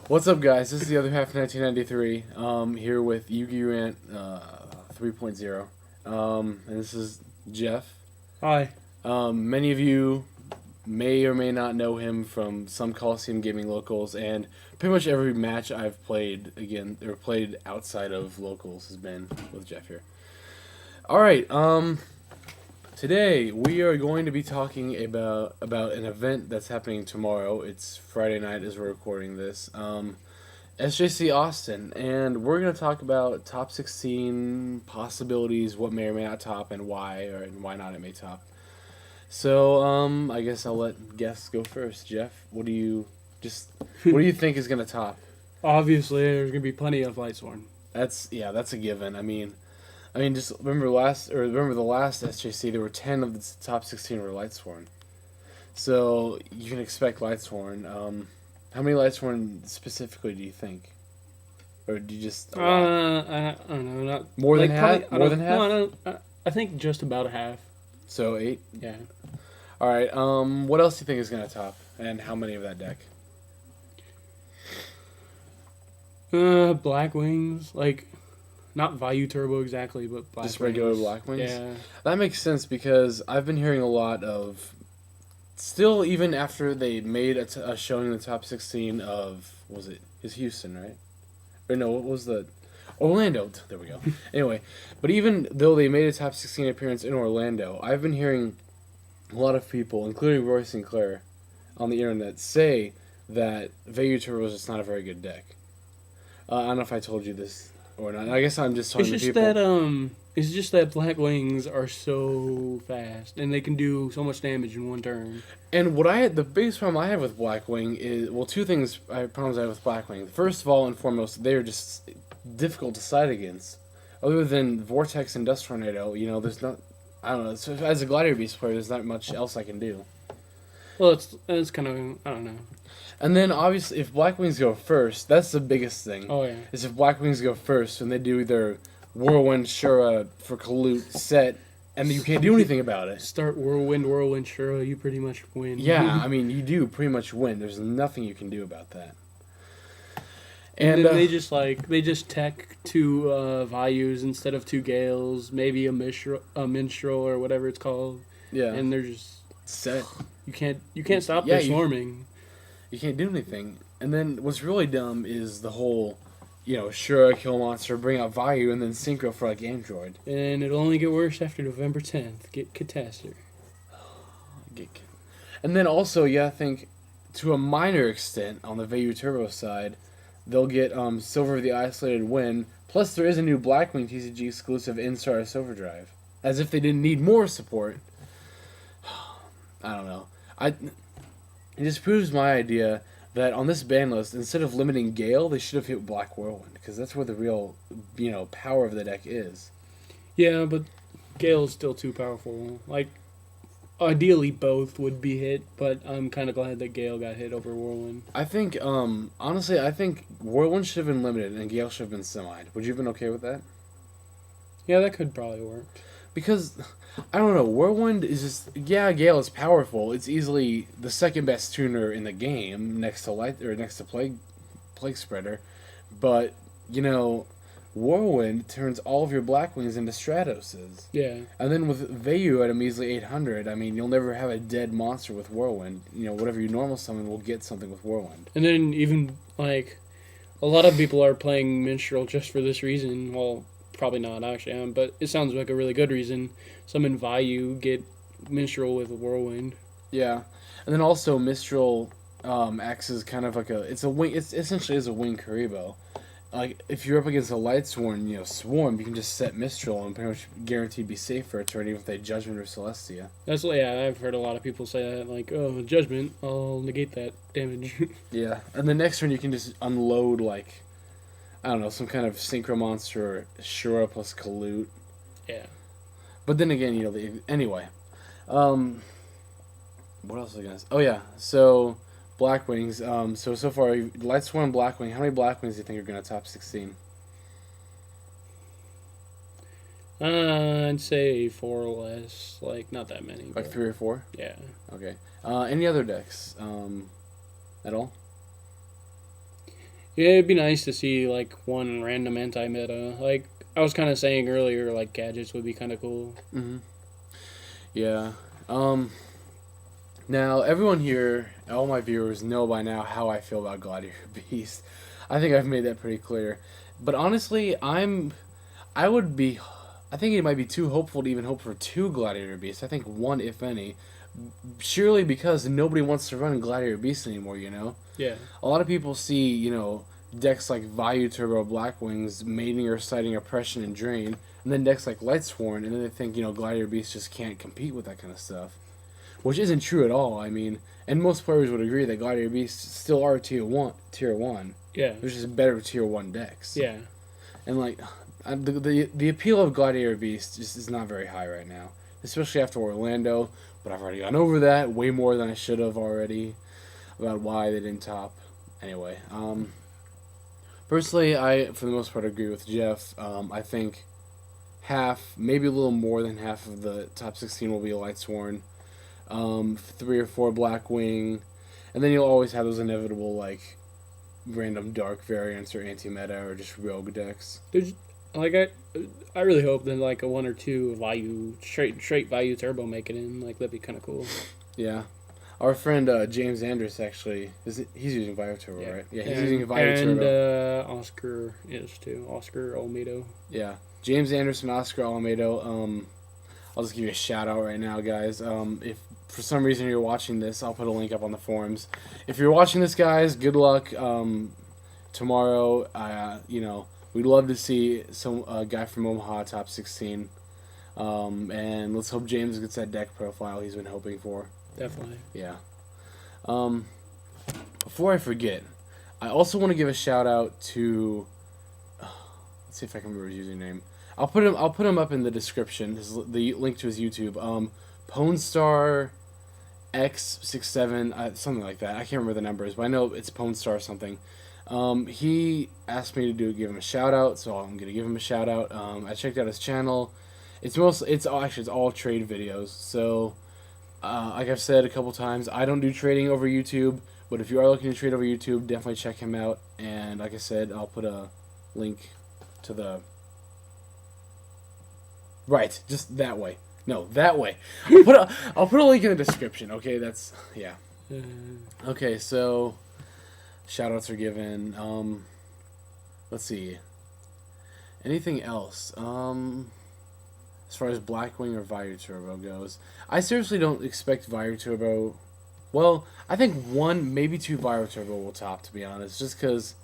What's up, guys? This is the other half of 1993. Here with YugiRant 3.0. And this is Jeff. Hi. Many of you may or may not know him from some Coliseum Gaming locals, and pretty much every match I've played played outside of locals has been with Jeff here. All right. Today we are going to be talking about an event that's happening tomorrow. It's Friday night as we're recording this. SJC Austin, and we're going to talk about top 16 possibilities, what may or may not top, and why and why not it may top. So, I guess I'll let guests go first. Jeff, what do you think is going to top? Obviously, there's gonna be plenty of Lightsworn. That's a given. I mean, just remember the last SJC, there were 10 of the top 16 were Lightsworn. So you can expect Lightsworn. How many Lightsworn specifically do you think? Or do you just I don't know. Not more than half? probably, More than half? No, I think just about a half. So 8? Yeah. Alright, what else do you think is gonna top? And how many of that deck? Black Wings, like not Vayu Turbo exactly, but Black Just Wings. regular Black Wings? Yeah. That makes sense because I've been hearing a lot of. Still, even after they made a showing in the top 16 of. Was it? Is Houston, right? Or no, what was the. Orlando. There we go. Anyway, but even though they made a top 16 appearance in Orlando, I've been hearing a lot of people, including Roy Sinclair, on the internet, say that Vayu Turbo is just not a very good deck. I don't know if I told you this or not. I guess I'm just talking to people. It's just that Black Wings are so fast and they can do so much damage in one turn. And the biggest problem I have with Blackwing is, well, two problems I have with Blackwing. First of all and foremost, they are just difficult to side against. Other than Vortex and Dust Tornado, there's not, I don't know, so as a Gladiator Beast player, there's not much else I can do. Well, it's kind of, I don't know. And then, obviously, if Blackwings go first, that's the biggest thing. Oh, yeah. Is if Blackwings go first and they do their Whirlwind Shura for Kalut set, and you can't do anything about it. Start Whirlwind, Shura, you pretty much win. Yeah, you do pretty much win. There's nothing you can do about that. And then they just tech two Vayus instead of two Gales, maybe a Minstrel or whatever it's called. Yeah. And they're just set. You can't stop their swarming. You can't do anything. And then what's really dumb is the whole, Shura, kill monster, bring out Vayu, and then synchro for like Android. And it'll only get worse after November 10th. Get Catastor. And then also, I think to a minor extent on the Vayu Turbo side, they'll get Silver of the Isolated Wind. Plus, there is a new Blackwing TCG exclusive in-star Silver Drive. As if they didn't need more support. I don't know. It just proves my idea that on this ban list, instead of limiting Gale, they should have hit Black Whirlwind, because that's where the real, power of the deck is. Yeah, but Gale's still too powerful. Like, ideally both would be hit, but I'm kind of glad that Gale got hit over Whirlwind. I think, honestly, Whirlwind should have been limited and Gale should have been semi'd. Would you have been okay with that? Yeah, that could probably work. Because, I don't know, Whirlwind is just, Gale is powerful. It's easily the second best tuner in the game next to Plague Spreader. But, Whirlwind turns all of your Blackwings into Stratoses. Yeah. And then with Vayu at a measly 800, you'll never have a dead monster with Whirlwind. Whatever you normal summon will get something with Whirlwind. And then even, a lot of people are playing Minstrel just for this reason. Well, probably not, actually, but it sounds like a really good reason. Summon Vayu, get Minstrel with Whirlwind. Yeah. And then also Mistral acts as kind of like it's essentially is a wing Karibo. Like, if you're up against a Lightsworn, Swarm, you can just set Mistral and pretty much guaranteed be safe for a turn, even if they Judgment or Celestia. I've heard a lot of people say that, like, oh, Judgment, I'll negate that damage. Yeah, and the next turn you can just unload, like, I don't know, some kind of Synchro Monster or Shura plus Kalut. Yeah. But then again, anyway. What else was I going to say? Oh, yeah, so Blackwings. So far, Lightsworn Blackwing. How many Blackwings do you think are going to top 16? I'd say 4 or less. Like, not that many. Like 3 or 4? Yeah. Okay. Any other decks at all? Yeah, it'd be nice to see like one random anti-meta. Like I was kind of saying earlier, like gadgets would be kind of cool. Hmm. Yeah. Um. Now, everyone here, all my viewers know by now how I feel about Gladiator Beast. I think I've made that pretty clear. But honestly, I would be, I think it might be too hopeful to even hope for two Gladiator Beasts. I think one, if any. Surely because nobody wants to run Gladiator Beast anymore, you know? Yeah. A lot of people see, decks like Vayu Turbo Blackwings mating or citing Oppression and Drain, and then decks like Lightsworn, and then they think, Gladiator Beast just can't compete with that kind of stuff. Which isn't true at all, I mean, and most players would agree that Gladiator Beasts still are tier 1. Yeah. They're just better tier 1 decks. Yeah. And, like, the appeal of Gladiator Beast just is not very high right now. Especially after Orlando, but I've already gone over that way more than I should have already about why they didn't top. Anyway, personally, I, for the most part, agree with Jeff. I think half, maybe a little more than half of the top 16 will be Lightsworn. 3 or 4 Blackwing, and then you'll always have those inevitable, like, random dark variants or anti-meta or just rogue decks. There's like I really hope that like a 1 or 2 value straight value turbo make it in. Like that'd be kind of cool. Yeah. Our friend James Andrus actually he's using Vio Turbo, Yeah. right? Yeah, he's using Vio Turbo. And Oscar is too. Oscar Olmedo. Yeah, James Andrus and Oscar Almedo. I'll just give you a shout out right now, guys. If for some reason you're watching this, I'll put a link up on the forums. If you're watching this, guys, good luck tomorrow. We'd love to see some guy from Omaha top 16. And let's hope James gets that deck profile he's been hoping for. Definitely. Yeah. Before I forget, I also want to give a shout out to. Let's see if I can remember his username. I'll put him up in the description. The link to his YouTube. Pwnstar X67, something like that. I can't remember the numbers, but I know it's Pwnstar something. He asked me to give him a shout out, so I'm gonna give him a shout out. I checked out his channel. It's all trade videos. So, like I've said a couple times, I don't do trading over YouTube. But if you are looking to trade over YouTube, definitely check him out. And like I said, I'll put a link to the. Right, just that way. No, that way. I'll put a link in the description. Okay, yeah. Okay, so shoutouts are given. Let's see. Anything else? As far as Blackwing or Vayu Turbo goes, I seriously don't expect Vayu Turbo. Well, I think 1, maybe 2 Vayu Turbo will top, to be honest, just because.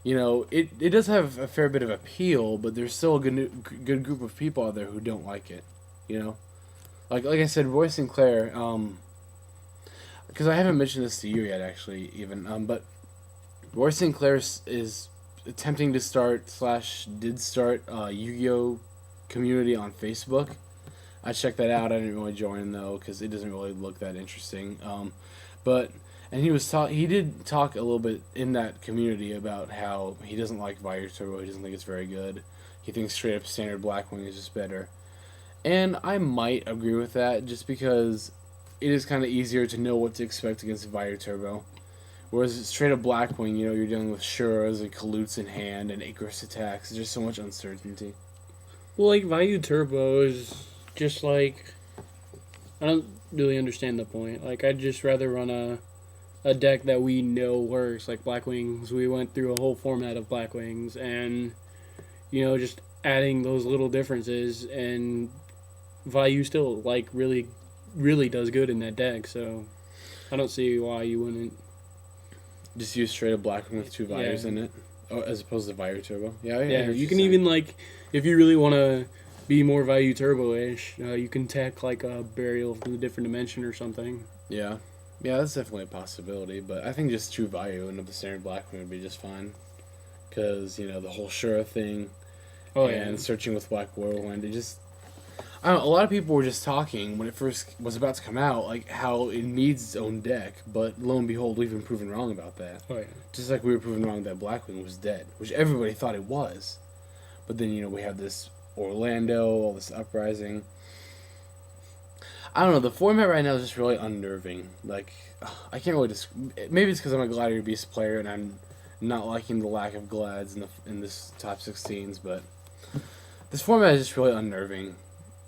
It does have a fair bit of appeal, but there's still a good group of people out there who don't like it. Like I said, Roy Sinclair. Because I haven't mentioned this to you yet, actually, even. But Roy Sinclair is attempting to did start Yu-Gi-Oh community on Facebook. I checked that out. I didn't really join though because it doesn't really look that interesting. And he did talk a little bit in that community about how he doesn't like Vayu Turbo. He doesn't think it's very good. He thinks straight up standard Blackwing is just better. And I might agree with that just because it is kind of easier to know what to expect against Vayu Turbo. Whereas straight up Blackwing, you're dealing with Shuras and Kalutes in hand and Icarus attacks. There's just so much uncertainty. Well, like Vayu Turbo is just like I don't really understand the point. Like I'd just rather run a deck that we know works, like Blackwings. We went through a whole format of Blackwings, and just adding those little differences, and Vayu still like really, really does good in that deck. So I don't see why you wouldn't just use straight up Blackwing with 2 Vayus in it, as opposed to Vayu Turbo. Yeah. You can even like if you really want to be more Vayu Turbo-ish, you can tech like a Burial from a different dimension or something. Yeah. Yeah, that's definitely a possibility, but I think just 2 Vayu and the standard Blackwing would be just fine. Because, the whole Shura thing and searching with Black Whirlwind, I don't know, a lot of people were just talking when it first was about to come out, like how it needs its own deck, but lo and behold, we've been proven wrong about that. Oh, yeah. Just like we were proven wrong that Blackwing was dead, which everybody thought it was. But then, we have this Orlando, all this Uprising. I don't know, the format right now is just really unnerving. Like, I can't really maybe it's because I'm a Gladiator Beast player and not liking the lack of glads in this top 16s, but this format is just really unnerving.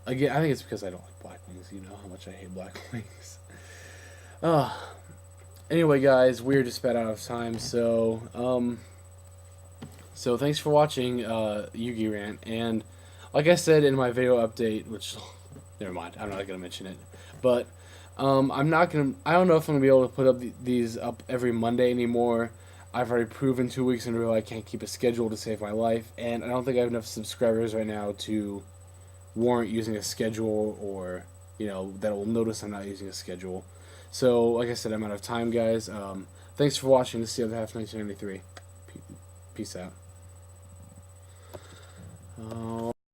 Again, I think it's because I don't like Black Wings. You know how much I hate Black Wings. Anyway, guys, we're just about out of time, so thanks for watching YugiRant, and like I said in my video update, which never mind, I'm not gonna mention it, but I don't know if I'm gonna be able to put up these up every Monday anymore. I've already proven 2 weeks in a row I can't keep a schedule to save my life, and I don't think I have enough subscribers right now to warrant using a schedule, or that will notice I'm not using a schedule. So, like I said, I'm out of time, guys. Thanks for watching. This is the other half 1993. Peace out.